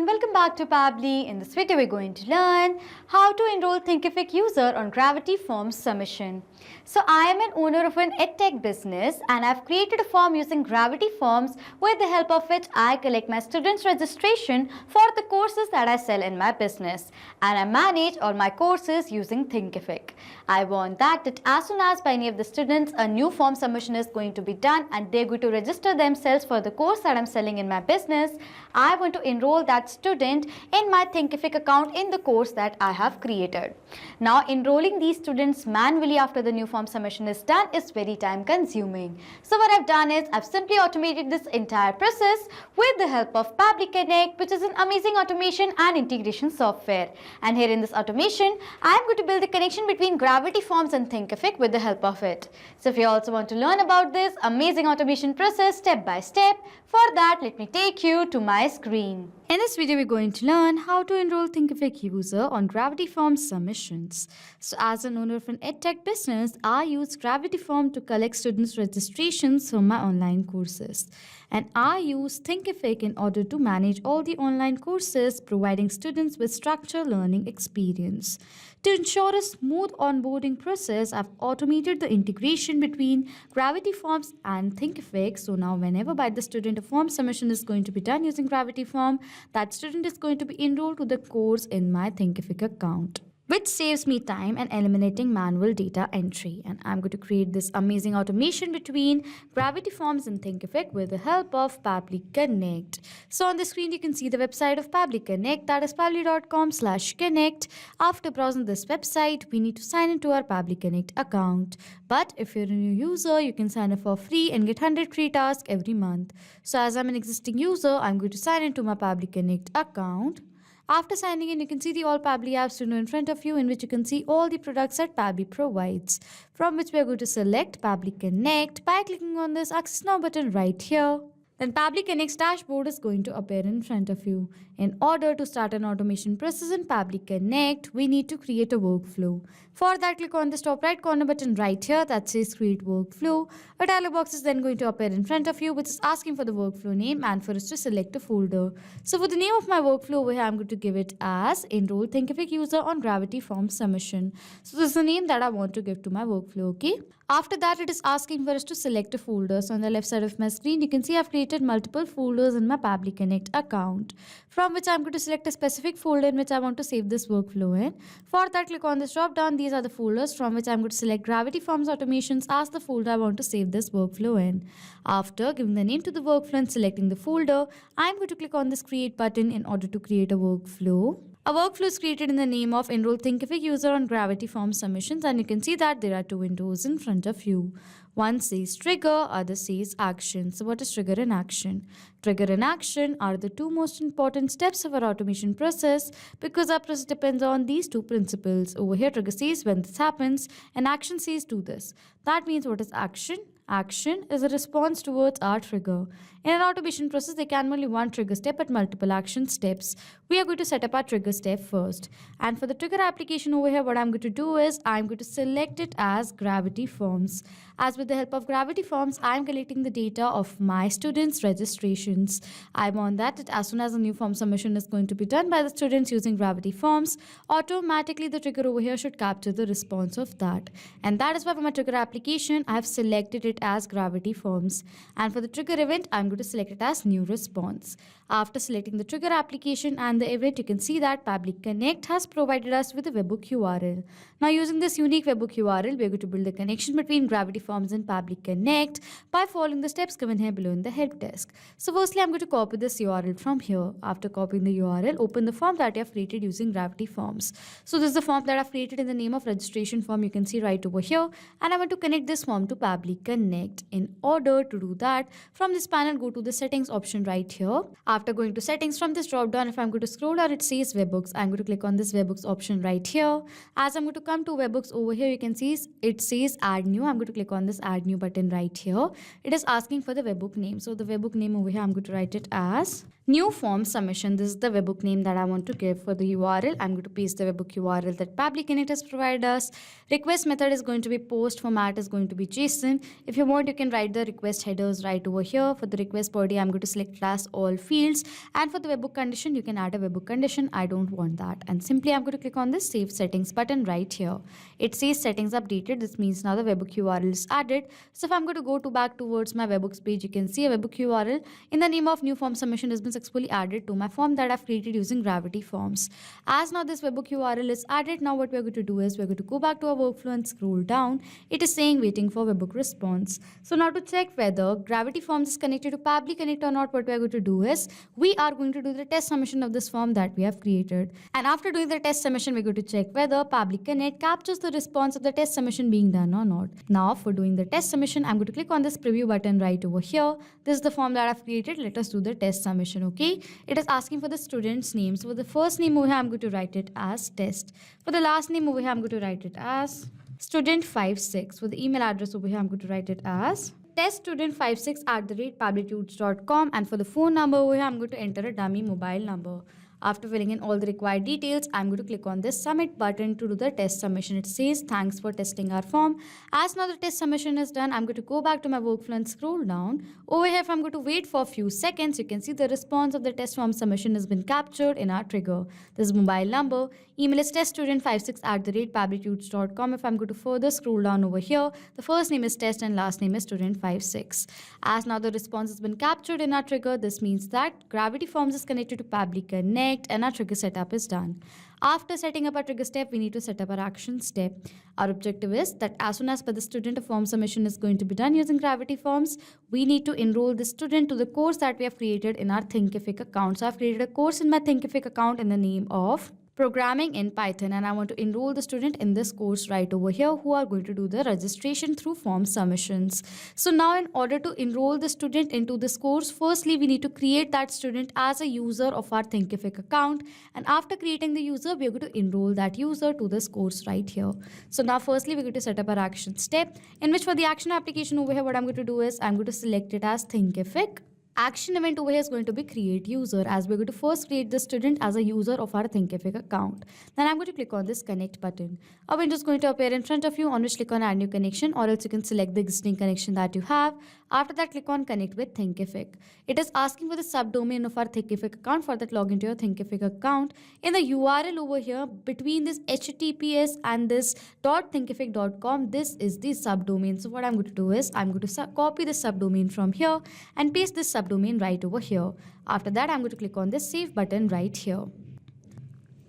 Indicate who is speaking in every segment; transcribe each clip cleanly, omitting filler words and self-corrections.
Speaker 1: everyone, welcome back to Pabbly. In this video, we're going to learn how to enroll Thinkific user on Gravity Forms submission. So I am an owner of an edtech business and I've created a form using Gravity Forms with the help of which I collect my students' registration for the courses that I sell in my business, and I manage all my courses using Thinkific. I want that as soon as by any of the students a new form submission is going to be done and they're going to register themselves for the course that I'm selling in my business, I want to enroll that student in my Thinkific account in the course that I have created. Now, enrolling these students manually after the new form submission is done is very time consuming. So what I've done is I've simply automated this entire process with the help of Pabbly Connect, which is an amazing automation and integration software. And here in this automation, I am going to build a connection between Gravity Forms and Thinkific with the help of it. So if you also want to learn about this amazing automation process step by step, for that let me take you to my screen. In this video, we're going to learn how to enroll Thinkific user on Gravity Forms submissions. So as an owner of an edtech business, I use Gravity Form to collect students' registrations for my online courses. And I use Thinkific in order to manage all the online courses, providing students with structured learning experience. To ensure a smooth onboarding process, I've automated the integration between Gravity Forms and Thinkific. So now whenever by the student a form submission is going to be done using Gravity Form, that student is going to be enrolled to the course in my Thinkific account, which saves me time and eliminating manual data entry. And I'm going to create this amazing automation between Gravity Forms and Thinkific with the help of Pabbly Connect. So on the screen, you can see the website of Pabbly Connect, that is pabbly.com/connect. After browsing this website, we need to sign into our Pabbly Connect account. But if you're a new user, you can sign up for free and get 100 free tasks every month. So as I'm an existing user, I'm going to sign into my Pabbly Connect account. After signing in, you can see the all Pabbly apps to know in front of you, in which you can see all the products that Pabbly provides, from which we are going to select Pabbly Connect by clicking on this Access Now button right here. Then Pabbly Connect's dashboard is going to appear in front of you. In order to start an automation process in Pabbly Connect, we need to create a workflow. For that, click on this top right corner button right here that says Create Workflow. A dialog box is then going to appear in front of you, which is asking for the workflow name and for us to select a folder. So for the name of my workflow over here, I'm going to give it as Enroll Thinkific User on Gravity Forms Submission. So this is the name that I want to give to my workflow, okay? After that, it is asking for us to select a folder. So on the left side of my screen, you can see I've created multiple folders in my Pabbly Connect account, from which I'm going to select a specific folder in which I want to save this workflow in. For that, click on this drop down. These are the folders from which I'm going to select Gravity Forms Automations as the folder I want to save this workflow in. After giving the name to the workflow and selecting the folder, I'm going to click on this Create button in order to create a workflow. A workflow is created in the name of Enroll Thinkific User on Gravity Forms Submissions, and you can see that there are two windows in front of you. One says Trigger, other says Action. So what is Trigger and Action? Trigger and Action are the two most important steps of our automation process because our process depends on these two principles. Over here, Trigger says when this happens and Action says do this. That means what is Action? Action is a response towards our trigger. In an automation process, there can be only one trigger step but multiple action steps. We are going to set up our trigger step first. And for the trigger application over here, what I'm going to do is I'm going to select it as Gravity Forms. As with the help of Gravity Forms, I'm collecting the data of my students' registrations. I want that as soon as a new form submission is going to be done by the students using Gravity Forms, automatically the trigger over here should capture the response of that. And that is why for my trigger application, I have selected it as Gravity Forms. And for the trigger event, I'm going to select it as New Response. After selecting the trigger application and the event, you can see that Pabbly Connect has provided us with a webhook URL. Now using this unique webhook URL, we're going to build a connection between Gravity Forms and Pabbly Connect by following the steps given here below in the help desk. So firstly, I'm going to copy this URL from here. After copying the URL, open the form that you have created using Gravity Forms. So this is the form that I've created in the name of registration form, you can see right over here. And I want to connect this form to Pabbly Connect. In order to do that, from this panel, go to the settings option right here. After going to settings, from this drop down, if I'm going to scroll down, it says webhooks. I'm going to click on this webhooks option right here. As I'm going to come to webhooks over here, you can see it says add new. I'm going to click on this add new button right here. It is asking for the webhook name. So the webhook name over here, I'm going to write it as New form submission. This is the webhook name that I want to give for the URL. I'm going to paste the webhook URL that Pabbly Connect has provided us. Request method is going to be post. Format is going to be JSON. If you want, you can write the request headers right over here. For the request body, I'm going to select it as all fields. And for the webhook condition, you can add a webhook condition. I don't want that. And simply, I'm going to click on this Save Settings button right here. It says settings updated. This means now the webhook URL is added. So if I'm going to go back towards my webhooks page, you can see a webhook URL in the name of new form submission has been successfully added to my form that I've created using Gravity Forms. As now this webhook URL is added, now what we're going to do is we're going to go back to our workflow and scroll down. It is saying waiting for webhook response. So now to check whether Gravity Forms is connected to Pabbly Connect or not, what we're going to do is we are going to do the test submission of this form that we have created. And after doing the test submission, we're going to check whether Pabbly Connect captures the response of the test submission being done or not. Now for doing the test submission, I'm going to click on this preview button right over here. This is the form that I've created. Let us do the test submission, okay? It is asking for the student's name. So for the first name over here, I'm going to write it as test. For the last name over here, I'm going to write it as student56. For the email address over here, I'm going to write it as teststudent56@pabblytudes.com. And for the phone number over here, I'm going to enter a dummy mobile number. After filling in all the required details, I'm going to click on this submit button to do the test submission. It says thanks for testing our form. As now the test submission is done, I'm going to go back to my workflow and scroll down. Over here, if I'm going to wait for a few seconds, you can see the response of the test form submission has been captured in our trigger. This is mobile number. Email is teststudent56@pabblytudes.com. If I'm going to further scroll down over here, the first name is test and last name is student56. As now the response has been captured in our trigger, this means that Gravity Forms is connected to Pabbly Connect and our trigger setup is done. After setting up our trigger step, we need to set up our action step. Our objective is that as soon as per the student a form submission is going to be done using Gravity Forms, we need to enroll the student to the course that we have created in our Thinkific account. So I've created a course in my Thinkific account in the name of Programming in Python, and I want to enroll the student in this course right over here who are going to do the registration through form submissions. So now in order to enroll the student into this course, firstly we need to create that student as a user of our Thinkific account, and after creating the user, we are going to enroll that user to this course right here. So now firstly we're going to set up our action step, in which for the action application over here, what I'm going to do is I'm going to select it as Thinkific. Action event over here is going to be create user, as we're going to first create the student as a user of our Thinkific account. Then I'm going to click on this connect button. A window is going to appear in front of you on which click on add new connection, or else you can select the existing connection that you have. After that, click on connect with Thinkific. It is asking for the subdomain of our Thinkific account. For that, log into your Thinkific account. In the URL over here, between this HTTPS and this .thinkific.com, this is the subdomain. So what I'm going to do is I'm going to copy the subdomain from here and paste this subdomain right over here. After that, I'm going to click on this save button right here.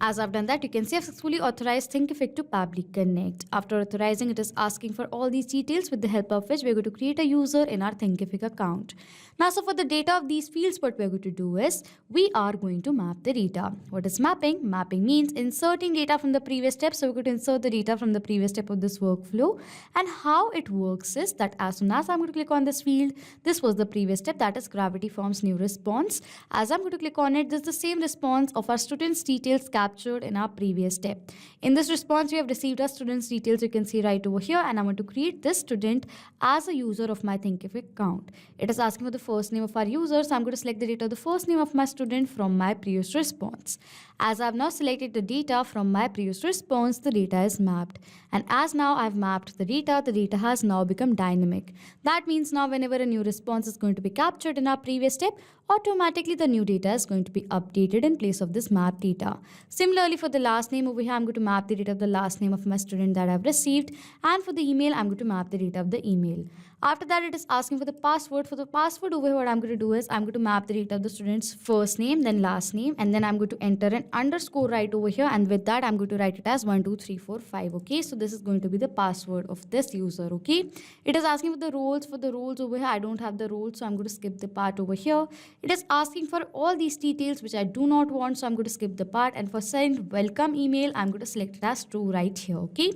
Speaker 1: As I've done that, you can see I've successfully authorized Thinkific to Pabbly Connect. After authorizing, it is asking for all these details, with the help of which we're going to create a user in our Thinkific account. Now, so for the data of these fields, what we're going to do is we are going to map the data. What is mapping? Mapping means inserting data from the previous step. So we're going to insert the data from the previous step of this workflow. And how it works is that as soon as I'm going to click on this field, this was the previous step, that is Gravity Forms new response. As I'm going to click on it, this is the same response of our students' details captured in our previous step. In this response, we have received our students' details, you can see right over here, and I want to create this student as a user of my Thinkific account. It is asking for the first name of our user, so I'm going to select the data of the first name of my student from my previous response. As I've now selected the data from my previous response, the data is mapped. And as now I've mapped the data has now become dynamic. That means now whenever a new response is going to be captured in our previous step, automatically the new data is going to be updated in place of this mapped data. Similarly, for the last name over here, I'm going to map the data of the last name of my student that I've received. And for the email, I'm going to map the data of the email. After that, it is asking for the password. For the password over here, what I'm going to do is I'm going to map the data of the student's first name, then last name, and then I'm going to enter an underscore right over here. And with that, I'm going to write it as 12345. Okay, so this is going to be the password of this user. Okay, it is asking for the roles. For the roles over here, I don't have the roles, so I'm going to skip the part over here. It is asking for all these details which I do not want, so I'm going to skip the part. And for send welcome email, I'm going to select it as true right here. Okay.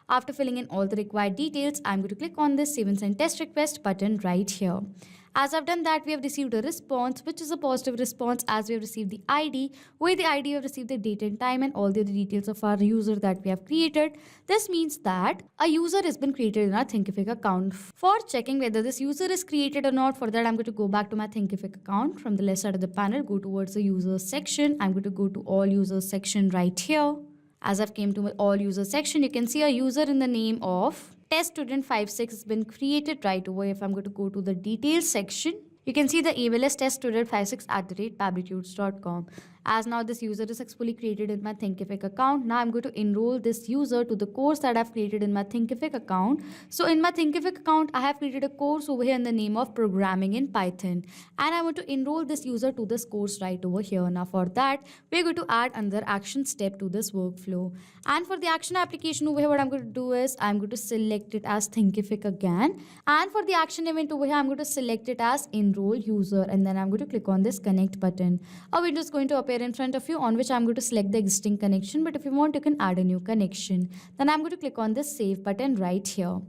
Speaker 1: After filling in all the required details, I'm going to click on this Save and Send Test Request button right here.
Speaker 2: As I've done that, we have received a response, which is a positive response as we have received the ID. With the ID, we have received the date and time and all the other details of our user that we have created. This means that a user has been created in our Thinkific account. For checking whether this user is created or not, for that I'm going to go back to my Thinkific account. From the left side of the panel, go towards the users section. I'm going to go to all users section right here. As I've came to all users section, you can see a user in the name of test student 56 has been created right away. If I'm going to go to the details section, you can see the email is teststudent56@pabblytudes.com. As now this user is successfully created in my Thinkific account. Now I'm going to enroll this user to the course that I've created in my Thinkific account. So in my Thinkific account, I have created a course over here in the name of programming in Python. And I want to enroll this user to this course right over here. Now for that, we're going to add another action step to this workflow. And for the action application over here, what I'm going to do is I'm going to select it as Thinkific again. And for the action event over here, I'm going to select it as enroll user. And then I'm going to click on this connect button. A window is going to appear in front of you on which I'm going to select the existing connection, but if you want you can add a new connection. Then I'm going to click on this save button right here.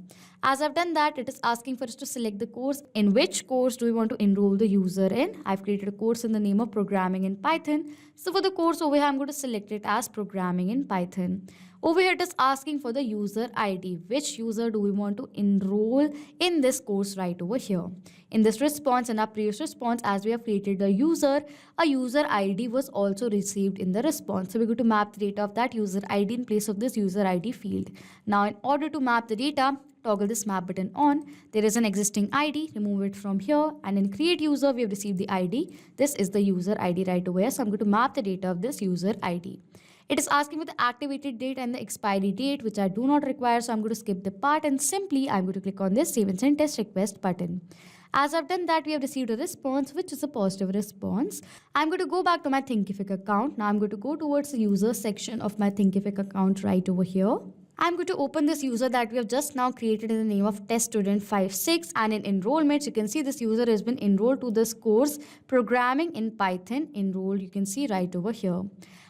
Speaker 2: As I've done that, it is asking for us to select the course. In which course do we want to enroll the user in? I've created a course in the name of programming in Python. So for the course over here, I'm going to select it as programming in Python. Over here, it is asking for the user ID. Which user do we want to enroll in this course right over here? In this response, in our previous response, as we have created a user ID was also received in the response. So we're going to map the data of that user ID in place of this user ID field. Now, in order to map the data, toggle this map button on. There is an existing ID, remove it from here, and in create user, we have received the ID. This is the user ID right away. So I'm going to map the data of this user ID. It is asking for the activated date and the expiry date, which I do not require. So I'm going to skip the part and simply I'm going to click on this save and send test request button. As I've done that, we have received a response, which is a positive response. I'm going to go back to my Thinkific account. Now I'm going to go towards the user section of my Thinkific account right over here. I'm going to open this user that we have just now created in the name of test student 56, and in enrollments you can see this user has been enrolled to this course programming in Python. Enrolled, you can see right over here.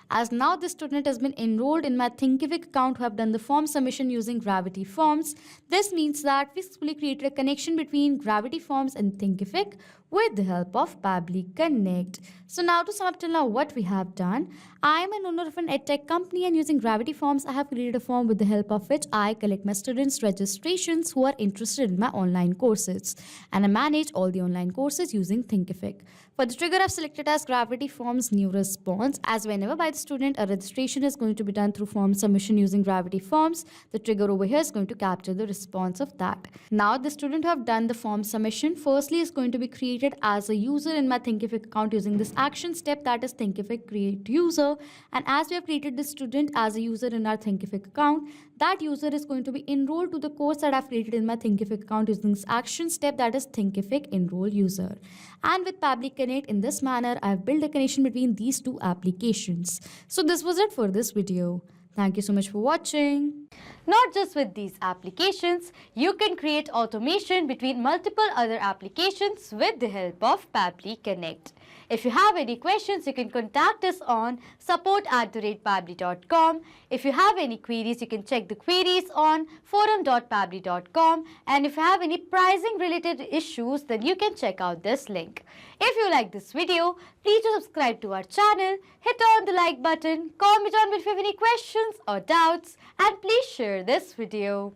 Speaker 2: As now this student has been enrolled in my Thinkific account who have done the form submission using Gravity Forms. This means that we successfully created a connection between Gravity Forms and Thinkific with the help of Pabbly Connect. So now to sum up till now what we have done, I am an owner of an edtech company and using Gravity Forms I have created a form with the help of which I collect my students' registrations who are interested in my online courses, and I manage all the online courses using Thinkific. For the trigger I've selected as Gravity Forms new response, as whenever by the student a registration is going to be done through form submission using Gravity Forms, the trigger over here is going to capture the response of that. Now the student who have done the form submission firstly is going to be created as a user in my Thinkific account using this action step, that is Thinkific create user. And as we have created this student as a user in our Thinkific account, that user is going to be enrolled to the course that I've created in my Thinkific account using this action step, that is Thinkific enroll user. And with Pabbly Connect, in this manner, I have built a connection between these two applications. So this was it for this video. Thank you so much for watching.
Speaker 1: Not just with these applications, you can create automation between multiple other applications with the help of Pabbly Connect. If you have any questions, you can contact us on support@pabbly.com. If you have any queries, you can check the queries on forum.pabbly.com. And if you have any pricing related issues, then you can check out this link. If you like this video, please do subscribe to our channel, hit on the like button, comment on if you have any questions or doubts, and please share this video.